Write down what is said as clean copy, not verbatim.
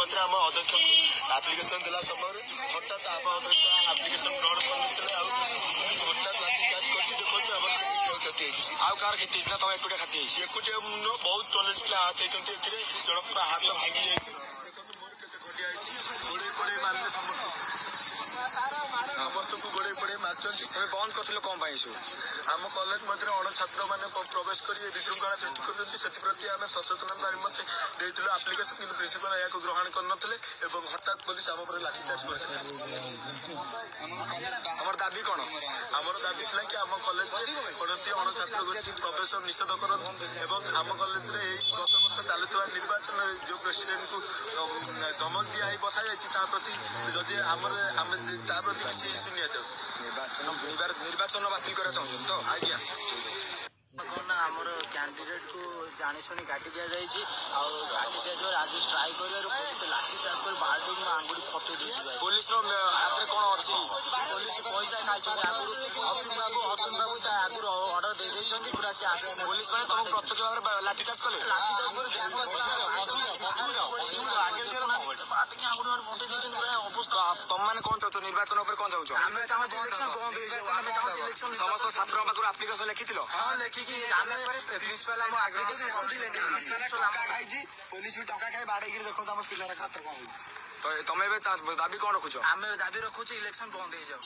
मुख्यमंत्री आम अध्यक्ष आप्लिकेसन देला समय हठात आम अध्यक्ष आप्लिकेसन ग्रहण करते हठात लाठीचार्ज कर क्षति आउ कार क्षति तुम एकुटिया क्षति एकुटिया बहुत 40 पिला हाथ होती जनक हाथ भांगी जाइए गोड़े गोड़े मारे समस्त को गोड़े गोड़े मार्चंती तुम्हें बंद कर कौन आम कॉलेज मध्य अण छात्र मैंने प्रवेश कर विशृंखला सृष्टि करती आम सचेतनता निमंते देलु आप्लिकेसन कि प्रिंसिपल या ग्रहण करते हठात पुलिस आम पर लाठीचार्ज कर तुम दाबी कौन आमर दाबी था कि आम कॉलेज कौन अण छात्र गोष्ठी प्रवेश निषेध कर आम कॉलेज गत वर्ष चलुवा निर्वाचन जो प्रेसिडेंट को धमक दिखाई बसा जाती प्रति जदि आम प्रति किसी इश्यू नि निर्वाचन बातिल करना चाहते तो आज्ञा आमर कैंडिडेट को जानी शुणी काटी दि जाइए काटी दि आज स्ट्राइक कर लाठी चार्ज कर बाल्टी आंगुठी फटे दी पुलिस हाथ में कौन अच्छी पुलिस पैसा खाई अतुल बाबू आगुरी अर्डर दे पूरा सी आस पुलिस मैंने तुमको प्रत्यक्ष भाव में लाठीचार्ज कले तुम मैंने कौन चाहो निर्वाचन कौन चाहो समस्त छात्र पाखर आप्लिकेसन लिखी हाँ लेखिकी प्रिंसिपाल पुलिस भी टका खाई बाड़े देखो आम पिलार खात कौन तो तुम दाबी कौन रखुच आम दाबी रखुचे इलेक्शन बंद हो जाओ।